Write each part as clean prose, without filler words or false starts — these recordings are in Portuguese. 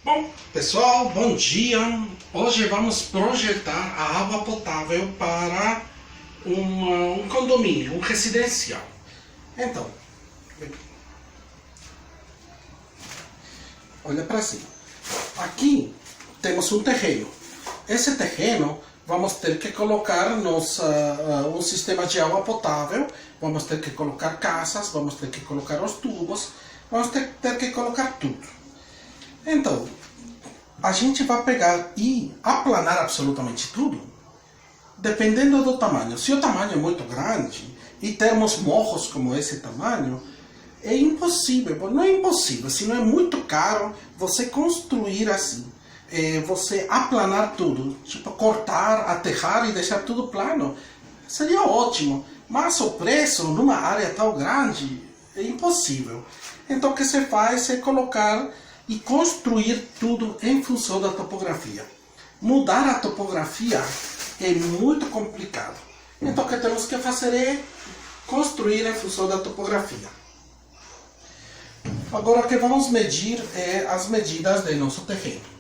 Bom, pessoal, bom dia. Hoje vamos projetar a água potável para um condomínio, um residencial. Então, olha para cima. Aqui temos um terreno. Esse terreno vamos ter que colocar um sistema de água potável, vamos ter que colocar casas, vamos ter que colocar os tubos, vamos ter que colocar tudo. Então, a gente vai pegar e aplanar absolutamente tudo, dependendo do tamanho. Se o tamanho é muito grande e termos morros como esse tamanho, é impossível, não é impossível, senão é muito caro você construir assim. Você aplanar tudo, tipo cortar, aterrar e deixar tudo plano, seria ótimo, mas o preço numa área tão grande é impossível. Então o que se faz é colocar e construir tudo em função da topografia. Mudar a topografia é muito complicado. Então o que temos que fazer é construir em função da topografia. Agora o que vamos medir é as medidas do nosso terreno.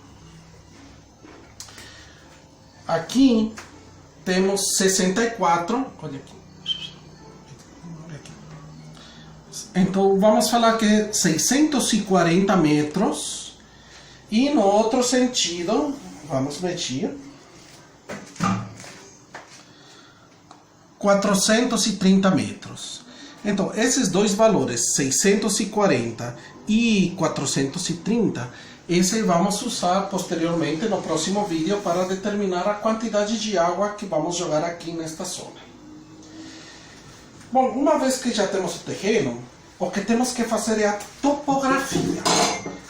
Aqui temos 64, olha aqui. Então vamos falar que é 640 metros e no outro sentido, vamos medir, 430 metros. Então esses dois valores, 640 e 430, esse vamos usar posteriormente no próximo vídeo para determinar a quantidade de água que vamos jogar aqui nesta zona. Bom, uma vez que já temos o terreno, o que temos que fazer é a topografia.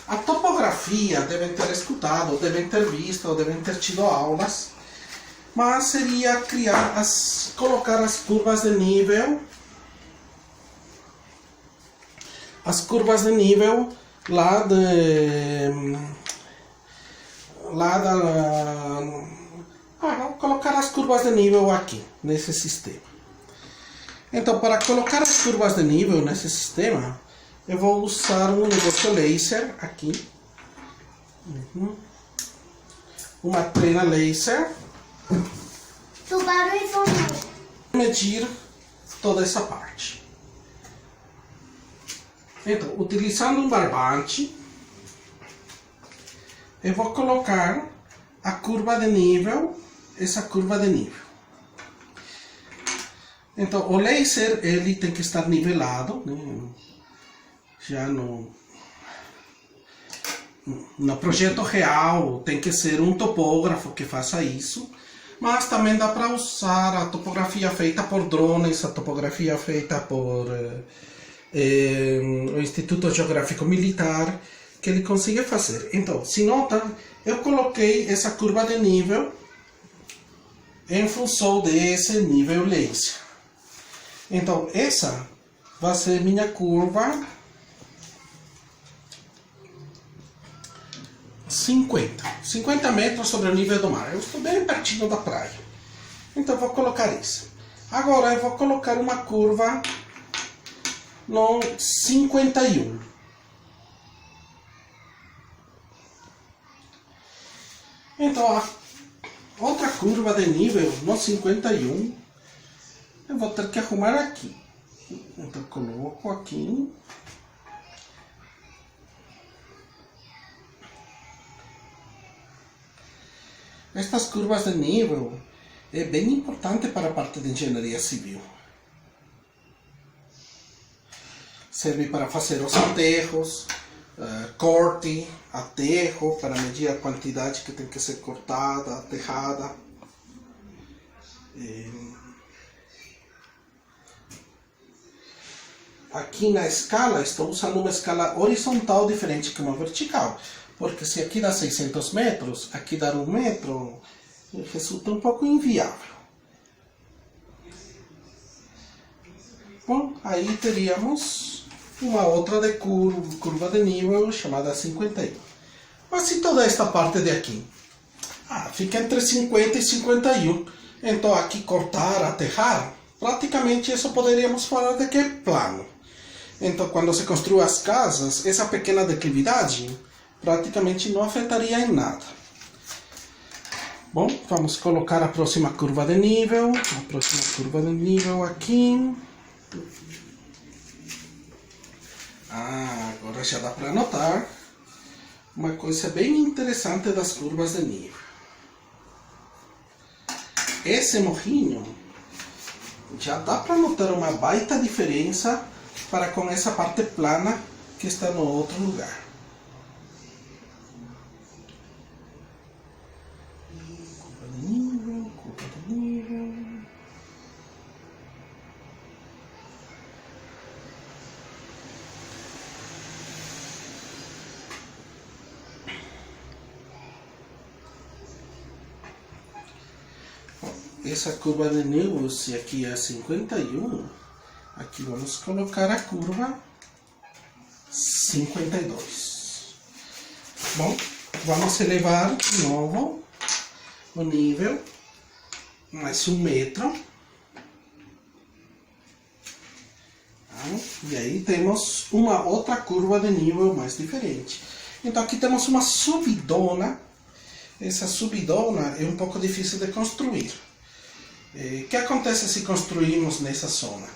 A topografia devem ter escutado, devem ter visto, devem ter tido aulas, mas seria colocar as curvas de nível, colocar as curvas de nível aqui, nesse sistema. Então, para colocar as curvas de nível nesse sistema, eu vou usar um negócio laser aqui. Uma trena laser. Medir toda essa parte. Então, utilizando um barbante, eu vou colocar a curva de nível, essa curva de nível. Então, o laser, ele tem que estar nivelado, né? Já no projeto real, tem que ser um topógrafo que faça isso, mas também dá para usar a topografia feita por drones, a topografia feita por o Instituto Geográfico Militar, que ele consiga fazer. Então, se nota, eu coloquei essa curva de nível em função desse nível laser. Então, essa vai ser minha curva 50 metros sobre o nível do mar. Eu estou bem pertinho da praia. Então, eu vou colocar isso. Agora, eu vou colocar uma curva no 51. Então, a outra curva de nível no 51, eu vou ter que arrumar aqui. Então, eu coloco aqui. Estas curvas de nível é bem importante para a parte de engenharia civil. Serve para fazer os aterros, corte, aterro, para medir a quantidade que tem que ser cortada, aterrada. Aqui na escala, estou usando uma escala horizontal diferente que uma vertical. Porque se aqui dá 600 metros, aqui dá 1 metro, resulta um pouco inviável. Bom, aí teríamos uma outra de curva de nível chamada 51. Mas e toda esta parte de aqui? Fica entre 50 e 51. Então aqui cortar, aterrar, praticamente isso poderíamos falar de que é plano. Então quando se construem as casas, essa pequena declividade praticamente não afetaria em nada. Bom, vamos colocar a próxima curva de nível. A próxima curva de nível aqui. Agora já dá para notar uma coisa bem interessante das curvas de nível. Esse morrinho já dá para notar uma baita diferença para com essa parte plana que está no outro lugar. Curva de nível, curva de nível. Essa curva de nível, se aqui é 51, aqui vamos colocar a curva 52. Bom, vamos elevar de novo o nível, mais 1 metro. E aí temos uma outra curva de nível mais diferente. Então aqui temos uma subidona. Essa subidona é um pouco difícil de construir. O que acontece se construirmos nessa zona?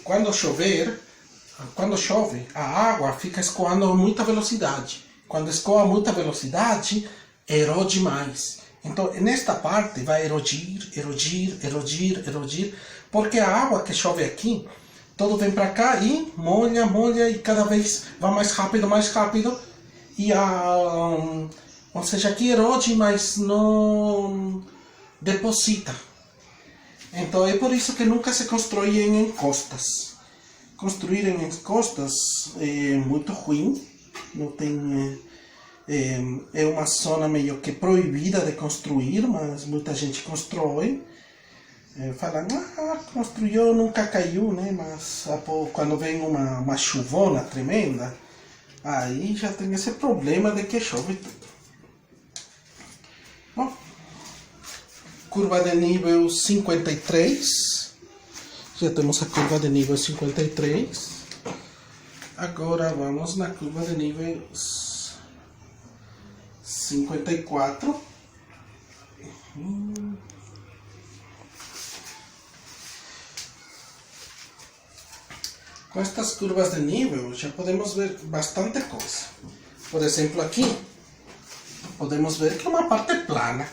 Quando chove, a água fica escoando a muita velocidade. Quando escoa a muita velocidade, erode mais. Então, nesta parte vai erodir, porque a água que chove aqui, todo vem para cá e molha, e cada vez vai mais rápido, e ou seja, aqui erode, mas não deposita. Então é por isso que nunca se constrói em encostas. Construir em encostas é muito ruim. Não tem, é uma zona meio que proibida de construir, mas muita gente constrói. Falando, construiu, nunca caiu, né? Mas quando vem uma chuvona tremenda, aí já tem esse problema de que chove tudo. Bom, curva de nível 53. Já temos a curva de nível 53. Agora vamos na curva de nível 54. Com estas curvas de nível já podemos ver bastante coisa. Por exemplo, aqui podemos ver que é uma parte plana.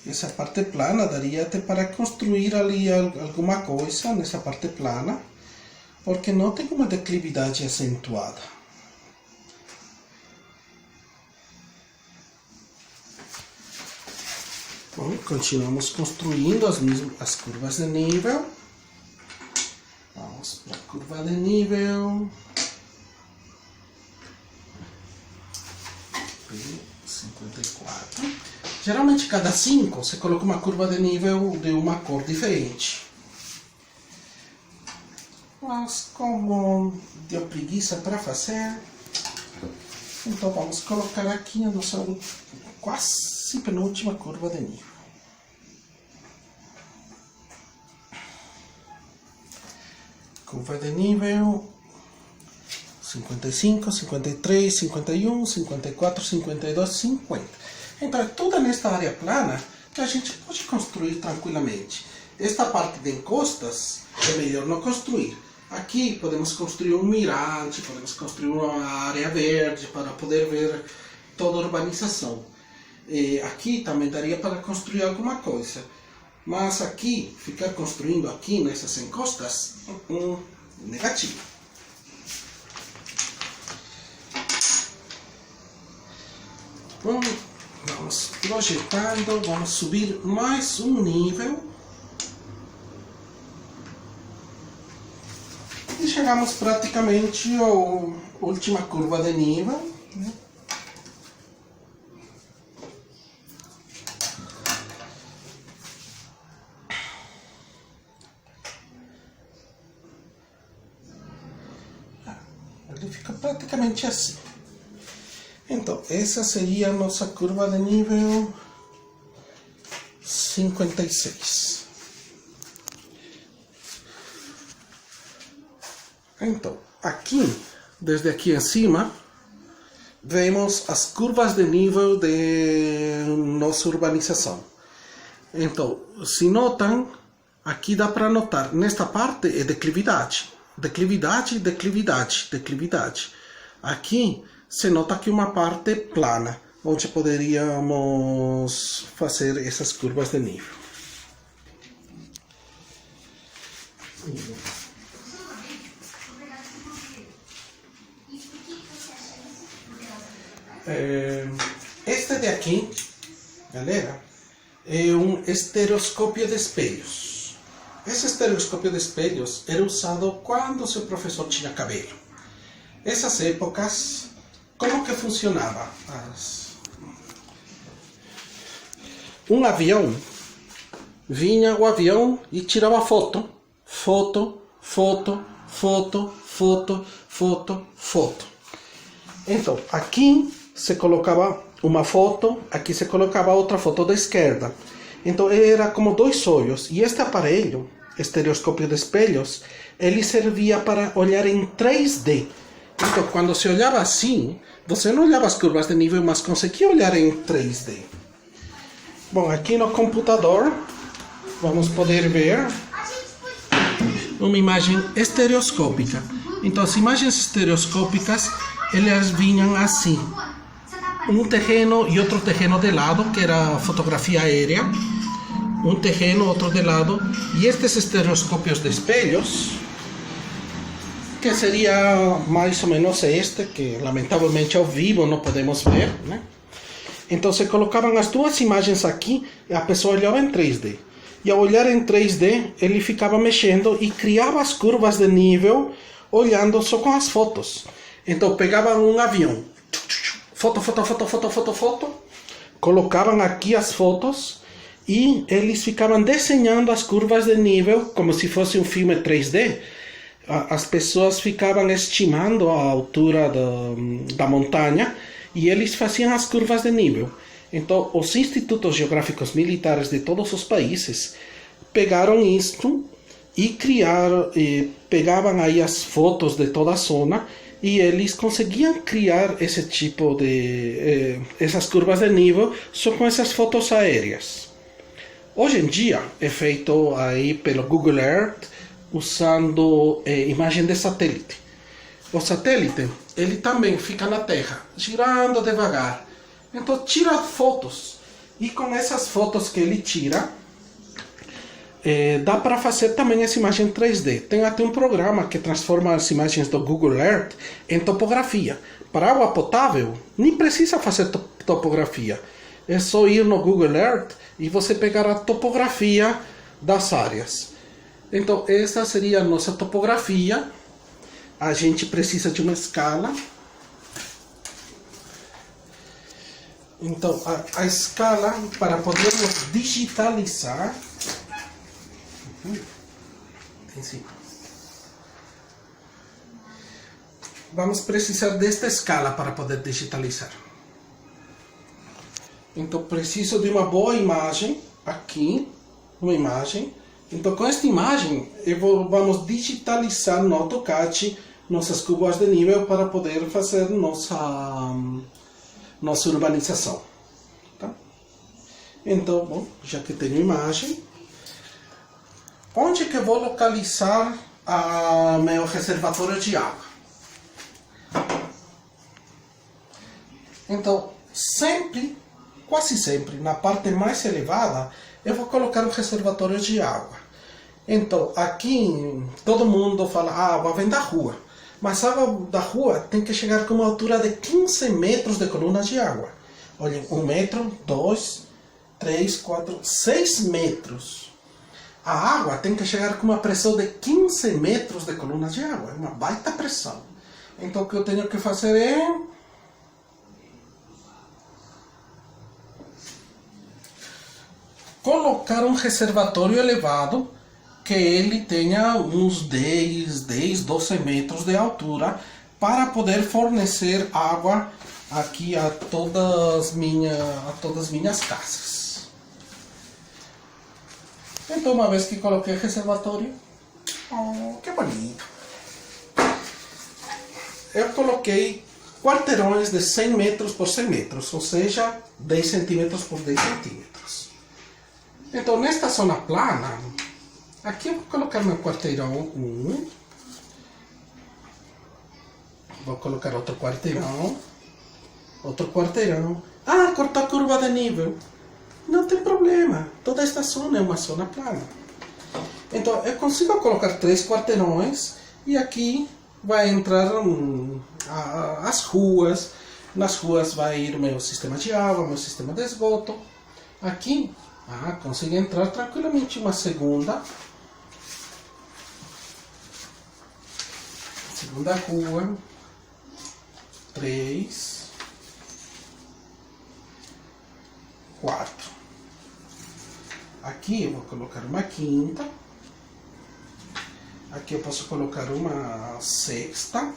Essa parte plana daria até para construir ali alguma coisa nessa parte plana, porque não tem uma declividade acentuada. Bom, continuamos construindo as curvas de nível. Vamos para a curva de nível 54. Geralmente cada 5 você coloca uma curva de nível de uma cor diferente. Mas como deu preguiça para fazer, então vamos colocar aqui a nossa quase penúltima curva de nível. Curva de nível 55, 53, 51, 54, 52, 50. Então é toda nesta área plana que a gente pode construir tranquilamente. Esta parte de encostas é melhor não construir. Aqui podemos construir um mirante, podemos construir uma área verde para poder ver toda a urbanização. E aqui também daria para construir alguma coisa. Mas aqui, ficar construindo aqui nessas encostas, negativo. Bom, vamos projetando, vamos subir mais um nível. E chegamos praticamente à última curva de nível, né? Ele fica praticamente assim. Então, essa seria a nossa curva de nível 56. Então, aqui desde aqui em cima, vemos as curvas de nível de nossa urbanização. Então, se notam, aqui dá para notar, nesta parte é declividade. Declividade, declividade, declividade. Aqui se nota que uma parte plana, onde poderíamos fazer essas curvas de nível. Este de aqui, galera, é um estereoscópio de espelhos. Esse estereoscópio de espelhos era usado quando seu professor tinha cabelo. Essas épocas, como que funcionava? Um avião, vinha o avião e tirava foto, foto, foto, foto, foto, foto, foto. Então, aqui se colocava uma foto, aqui se colocava outra foto da esquerda. Então era como dois olhos. E este aparelho, estereoscópio de espelhos, ele servia para olhar em 3D. Então quando se olhava assim, você não olhava as curvas de nível, mas conseguia olhar em 3D. Bom, aqui no computador, vamos poder ver uma imagem estereoscópica. Então as imagens estereoscópicas, elas vinham assim. Um terreno e outro terreno de lado, que era fotografia aérea. Um terreno, outro de lado. E estes estereoscópios de espelhos, que seria mais ou menos este, que lamentavelmente ao vivo não podemos ver, né? Então se colocavam as duas imagens aqui e a pessoa olhava em 3D. E ao olhar em 3D, ele ficava mexendo e criava as curvas de nível olhando só com as fotos. Então pegavam um avião, foto, foto, foto, foto, foto, foto, colocavam aqui as fotos e eles ficavam desenhando as curvas de nível como se fosse um filme 3D. As pessoas ficavam estimando a altura da montanha e eles faziam as curvas de nível. Então, os institutos geográficos militares de todos os países pegaram isto e criaram, pegavam aí as fotos de toda a zona e eles conseguiam criar esse tipo de essas curvas de nível só com essas fotos aéreas. Hoje em dia é feito aí pelo Google Earth usando imagem de satélite. O satélite, ele também fica na Terra, girando devagar. Então tira fotos e com essas fotos que ele tira, dá para fazer também essa imagem 3D. Tem até um programa que transforma as imagens do Google Earth em topografia. Para água potável, nem precisa fazer topografia. É só ir no Google Earth e você pegar a topografia das áreas. Então essa seria a nossa topografia. A gente precisa de uma escala. Então a escala, para podermos digitalizar, vamos precisar desta escala para poder digitalizar. Então preciso de uma boa imagem aqui, uma imagem. Então com esta imagem vamos digitalizar no AutoCAD nossas curvas de nível para poder fazer nossa urbanização. Tá? Então, bom, já que tenho imagem, onde que eu vou localizar meu reservatório de água? Então, sempre, quase sempre, na parte mais elevada, eu vou colocar o reservatório de água. Então, aqui todo mundo fala, a água vem da rua. Mas a água da rua tem que chegar com uma altura de 15 metros de coluna de água. Olhem, 1 metro, 2, 3, 4, 6 metros. A água tem que chegar com uma pressão de 15 metros de coluna de água. É uma baita pressão. Então o que eu tenho que fazer é colocar um reservatório elevado que ele tenha uns 10, 12 metros de altura para poder fornecer água aqui a todas as minhas casas. Então, uma vez que coloquei o reservatório, que bonito. eu coloquei quarteirões de 100 metros por 100 metros, ou seja, 10 centímetros por 10 centímetros. Então, nesta zona plana, aqui eu vou colocar meu quarteirão 1. Vou colocar outro quarteirão. Outro quarteirão. Ah, cortar curva de nível. Não tem problema. Toda esta zona é uma zona plana. Então, eu consigo colocar 3 quarteirões e aqui vai entrar as ruas. Nas ruas vai ir o meu sistema de água, meu sistema de esgoto. Aqui, consigo entrar tranquilamente uma segunda rua. 3, 4. Aqui eu vou colocar uma quinta. Aqui eu posso colocar uma sexta.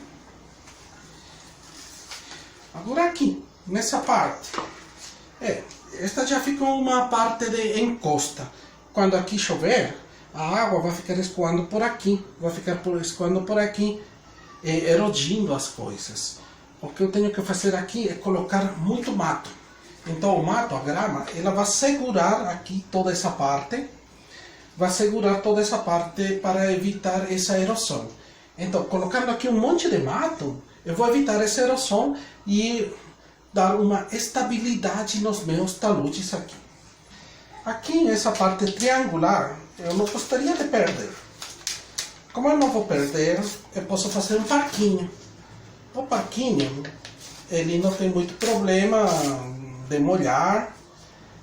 Agora aqui, nessa parte. Esta já fica uma parte de encosta. Quando aqui chover, a água vai ficar escoando por aqui. Vai ficar escoando por aqui, erodindo as coisas. O que eu tenho que fazer aqui é colocar muito mato. Então o mato, a grama, ela vai segurar aqui toda essa parte. Vai segurar toda essa parte para evitar essa erosão. Então, colocando aqui um monte de mato, eu vou evitar essa erosão e dar uma estabilidade nos meus taludes aqui. Aqui nessa parte triangular, eu não gostaria de perder. Como eu não vou perder, eu posso fazer um parquinho. O parquinho, ele não tem muito problema de molhar.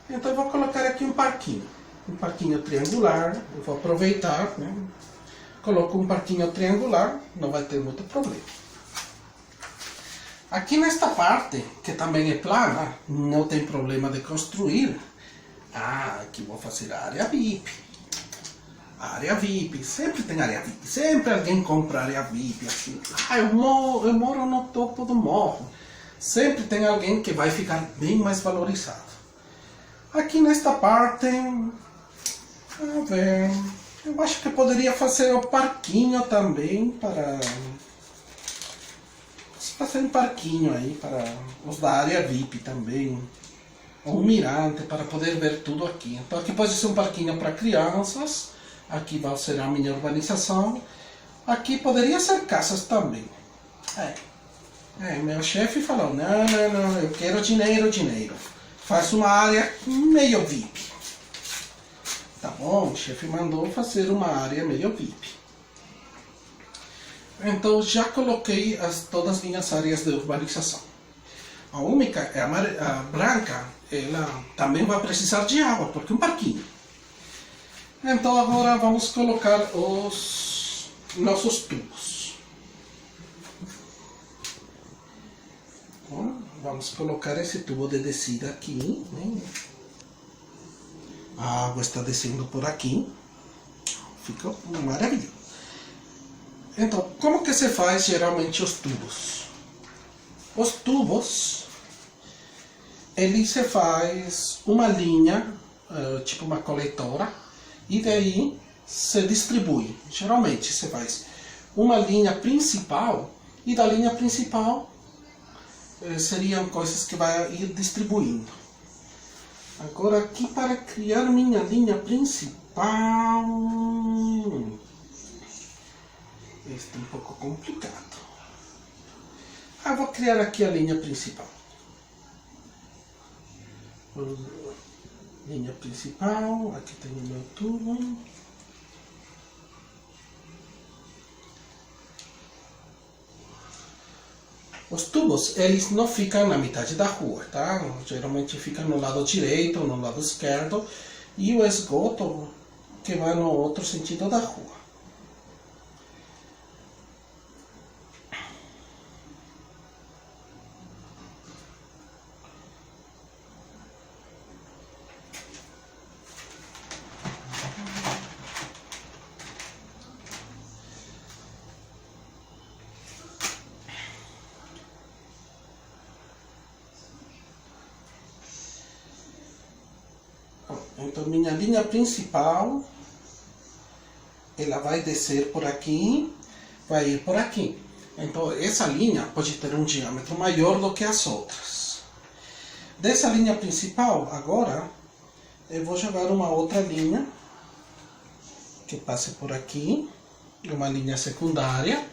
Então eu vou colocar aqui um parquinho triangular. Eu vou aproveitar, né? Coloco um parquinho triangular, não vai ter muito problema. Aqui nesta parte, que também é plana, não tem problema de construir. Aqui vou fazer a área VIP. A área VIP, sempre tem área VIP, sempre alguém compra área VIP, assim. Eu moro no topo do morro. Sempre tem alguém que vai ficar bem mais valorizado. Aqui nesta parte, a ver, eu acho que poderia fazer o parquinho também para... fazer um parquinho aí para os da área VIP também. Ou um mirante para poder ver tudo aqui. Então aqui pode ser um parquinho para crianças. Aqui vai ser a minha urbanização. Aqui poderia ser casas também. Meu chefe falou, não, eu quero dinheiro. Faz uma área meio VIP. Tá bom, o chefe mandou fazer uma área meio VIP. Então já coloquei todas as minhas áreas de urbanização. A única, a branca, ela também vai precisar de água, porque é um parquinho. Então agora vamos colocar os nossos tubos. Bom, vamos colocar esse tubo de descida aqui, né? A água está descendo por aqui. Fica maravilhoso. Então, como que se faz geralmente os tubos? Os tubos, ele se faz uma linha, tipo uma coletora, e daí se distribui. Geralmente se faz uma linha principal, e da linha principal seriam coisas que vai ir distribuindo. Agora aqui para criar minha linha principal, este é um pouco complicado. Vou criar aqui a linha principal. Linha principal, aqui tem o meu tubo. Os tubos, eles não ficam na metade da rua, tá? Geralmente ficam no lado direito ou no lado esquerdo. E o esgoto que vai no outro sentido da rua. Então minha linha principal, ela vai descer por aqui, vai ir por aqui. Então essa linha pode ter um diâmetro maior do que as outras. Dessa linha principal, agora, eu vou jogar uma outra linha que passe por aqui, uma linha secundária.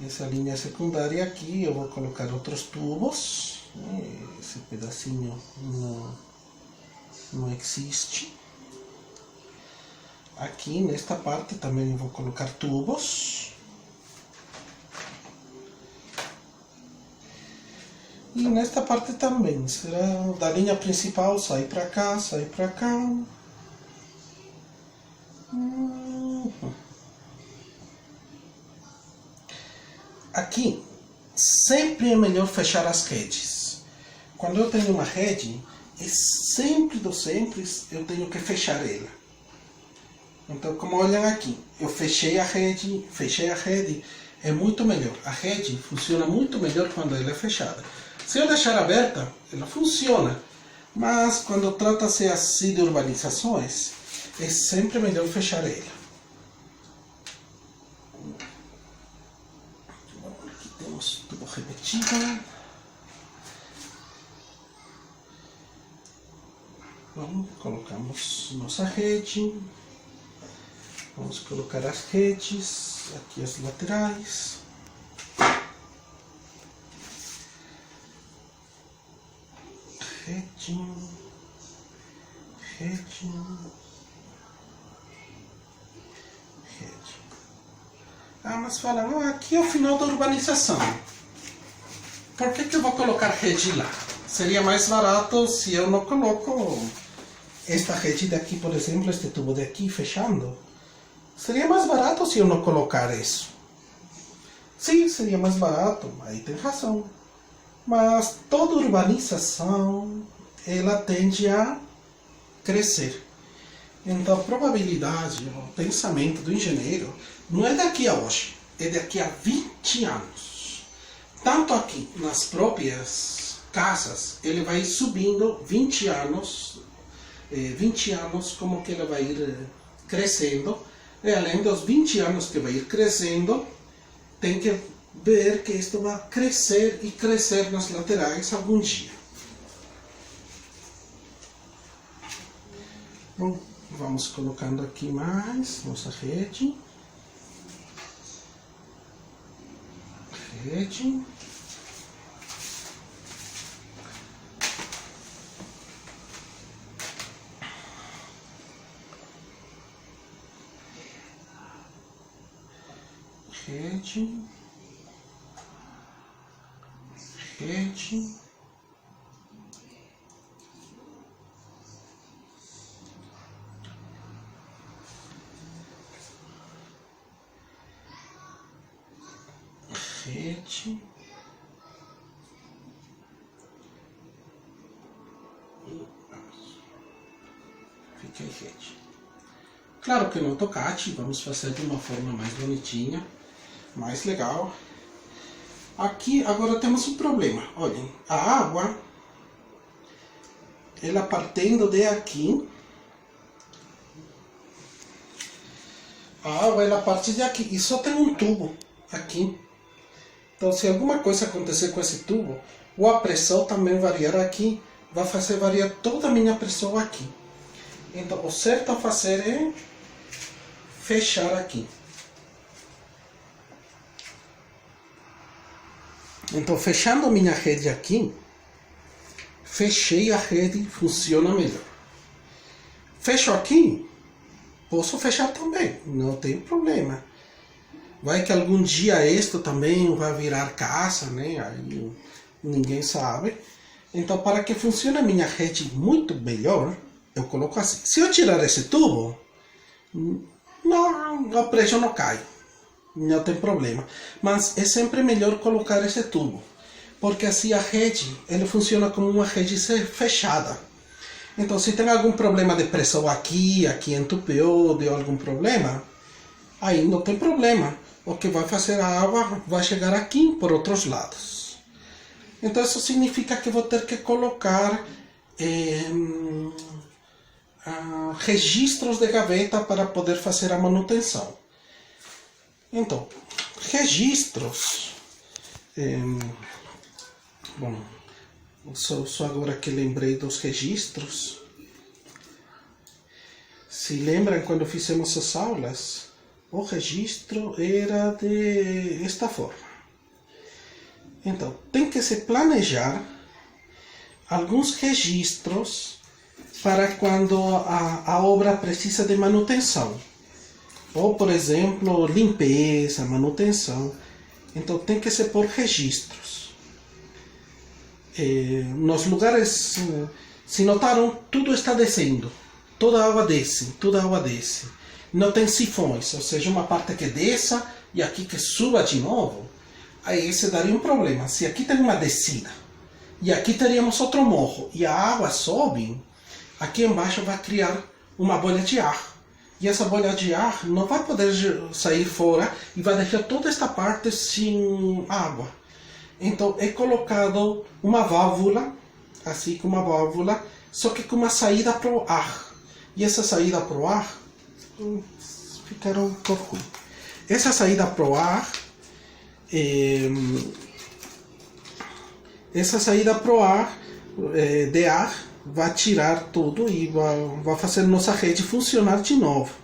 Essa linha secundária aqui, eu vou colocar outros tubos. Esse pedacinho não existe. Aqui nesta parte também eu vou colocar tubos. E nesta parte também, será da linha principal, sai para cá, sai para cá. Aqui, sempre é melhor fechar as redes. Quando eu tenho uma rede, sempre eu tenho que fechar ela. Então, como olham aqui, eu fechei a rede, é muito melhor. A rede funciona muito melhor quando ela é fechada. Se eu deixar aberta, ela funciona. Mas quando trata-se assim de urbanizações, é sempre melhor fechar ela. Aqui temos tubo repetido. Bom, colocamos nossa rede. Vamos colocar as redes, aqui as laterais. Rede. Mas falam, aqui é o final da urbanização. Por que eu vou colocar rede lá? Seria mais barato se eu não coloco esta rede daqui, por exemplo, este tubo daqui fechando. Seria mais barato se eu não colocar isso. Sim, seria mais barato, aí tem razão. Mas toda urbanização, ela tende a crescer. Então a probabilidade, o pensamento do engenheiro, não é daqui a hoje, é daqui a 20 anos. Tanto aqui, nas próprias casas, ele vai subindo 20 anos, como que ele vai ir crescendo. E além dos 20 anos que vai ir crescendo, tem que ver que isto vai crescer e crescer nas laterais algum dia. Bom, vamos colocando aqui mais nossa rede. Rede. Rede. Rede. Rede. Fica em rede. Claro que no AutoCAD vamos fazer de uma forma mais bonitinha, mais legal. Aqui agora temos um problema. Olhem, a água, ela partindo de aqui, a água ela parte de aqui e só tem um tubo aqui. Então, se alguma coisa acontecer com esse tubo, ou a pressão também variar aqui, vai fazer variar toda a minha pressão aqui. Então, o certo a fazer é fechar aqui. Então, fechando a minha rede aqui, fechei a rede, funciona melhor. Fecho aqui, posso fechar também, não tem problema. Vai que algum dia isto também vai virar casa, né? Aí ninguém sabe. Então, para que funcione a minha rede muito melhor, eu coloco assim. Se eu tirar esse tubo, não, o preço não cai. Não tem problema. Mas é sempre melhor colocar esse tubo. Porque assim a rede, ele funciona como uma rede fechada. Então, se tem algum problema de pressão aqui entupiu, deu algum problema, aí não tem problema. O que vai fazer a água vai chegar aqui por outros lados. Então isso significa que vou ter que colocar registros de gaveta para poder fazer a manutenção. Então, registros. Bom, só agora que lembrei dos registros. Se lembram quando fizemos as aulas, o registro era de esta forma. Então, tem que se planejar alguns registros para quando a obra precisa de manutenção. Ou, por exemplo, limpeza, manutenção. Então, tem que se pôr registros. Nos lugares, se notaram, tudo está descendo. Toda a água desce, toda a água desce. Não tem sifões, ou seja, uma parte que desça e aqui que suba de novo. Aí esse daria um problema. Se aqui tem uma descida e aqui teríamos outro morro e a água sobe, aqui embaixo vai criar uma bolha de ar. E essa bolha de ar não vai poder sair fora e vai deixar toda esta parte sem água. Então é colocado uma válvula, assim como uma válvula, só que com uma saída para o ar. E essa saída para o ar ficaram um pouco ruim. Essa saída para o ar, de ar vai tirar tudo e vai fazer nossa rede funcionar de novo.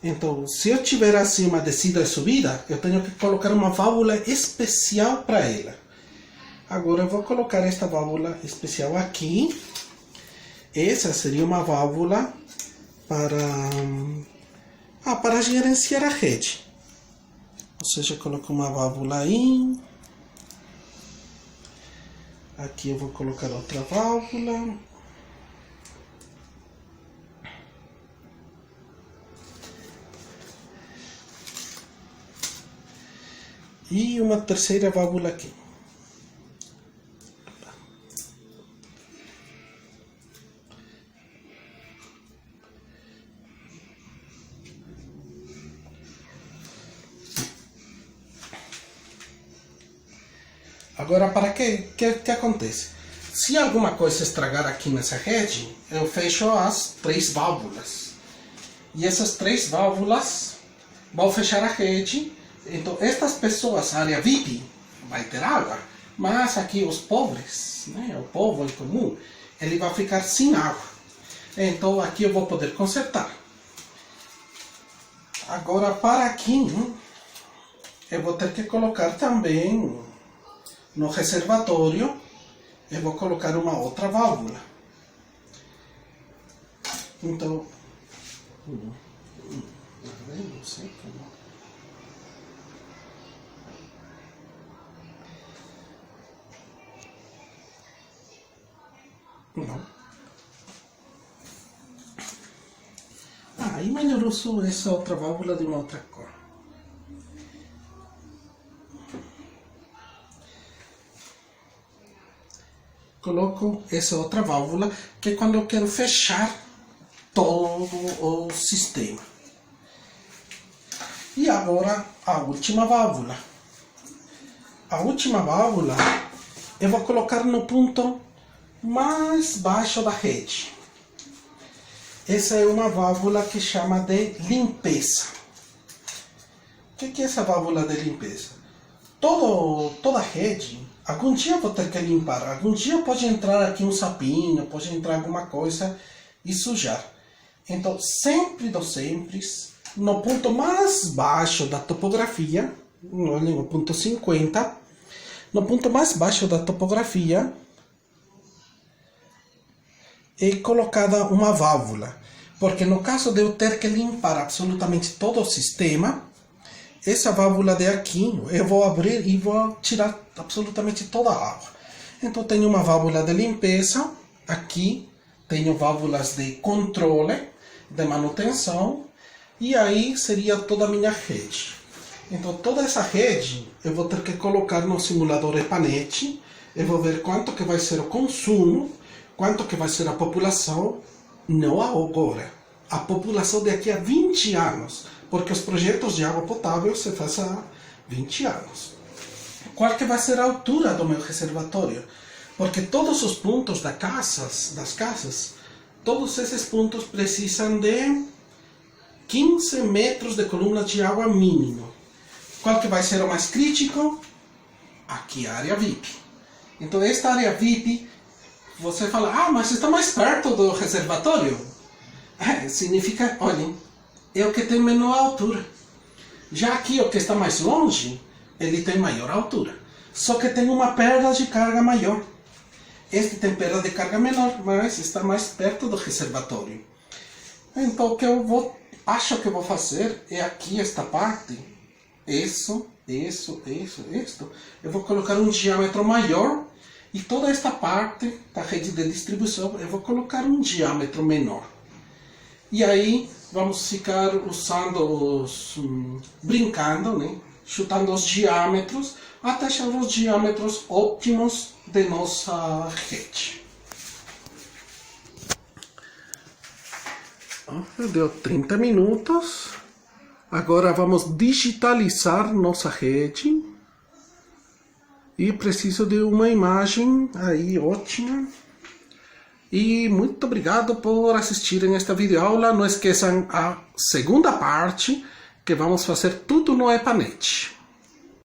Então, se eu tiver assim uma descida e subida, eu tenho que colocar uma válvula especial para ela. Agora eu vou colocar esta válvula especial aqui. Essa seria uma válvula para gerenciar a rede. Ou seja, eu coloco uma válvula aí. Aqui eu vou colocar outra válvula. E uma terceira válvula aqui. Agora, para que acontece? Se alguma coisa estragar aqui nessa rede, eu fecho as 3 válvulas. E essas 3 válvulas vão fechar a rede. Então, estas pessoas, a área VIP, vai ter água. Mas aqui os pobres, né, o povo em comum, ele vai ficar sem água. Então, aqui eu vou poder consertar. Agora, para aqui, eu vou ter que colocar também no reservatório, eu vou colocar uma outra válvula. Então, não sei como. Não. Aí melhorou só essa outra válvula de uma outra cor. Coloco essa outra válvula, que é quando eu quero fechar todo o sistema. E agora a última válvula. A última válvula eu vou colocar no ponto mais baixo da rede. Essa é uma válvula que chama de limpeza. O que é essa válvula de limpeza? Toda rede, algum dia eu vou ter que limpar. Algum dia pode entrar aqui um sapinho, pode entrar alguma coisa e sujar. Então, sempre no ponto mais baixo da topografia, no ponto 50, no ponto mais baixo da topografia, é colocada uma válvula. Porque no caso de eu ter que limpar absolutamente todo o sistema, essa válvula de aqui, eu vou abrir e vou tirar absolutamente toda a água. Então tenho uma válvula de limpeza, aqui tenho válvulas de controle, de manutenção, e aí seria toda a minha rede. Então toda essa rede eu vou ter que colocar no simulador EPANET, eu vou ver quanto que vai ser o consumo, quanto que vai ser a população, não agora, a população daqui a 20 anos, porque os projetos de água potável se fazem há 20 anos. Qual que vai ser a altura do meu reservatório? Porque todos os pontos das casas, todos esses pontos precisam de 15 metros de coluna de água mínimo. Qual que vai ser o mais crítico? Aqui a área VIP. Então esta área VIP, você fala, ah, mas está mais perto do reservatório. Significa, olhem, é o que tem menor altura. Já aqui, o que está mais longe, ele tem maior altura. Só que tem uma perda de carga maior. Este tem perda de carga menor, mas está mais perto do reservatório. Então o que eu acho que eu vou fazer é aqui esta parte. Isso. Eu vou colocar um diâmetro maior. E toda esta parte da rede de distribuição eu vou colocar um diâmetro menor. E aí vamos ficar usando brincando, né? Chutando os diâmetros até achar os diâmetros óptimos de nossa rede. Deu 30 minutos. Agora vamos digitalizar nossa rede. E preciso de uma imagem aí ótima. E muito obrigado por assistirem esta videoaula. Não esqueçam a segunda parte, que vamos fazer tudo no EPANET.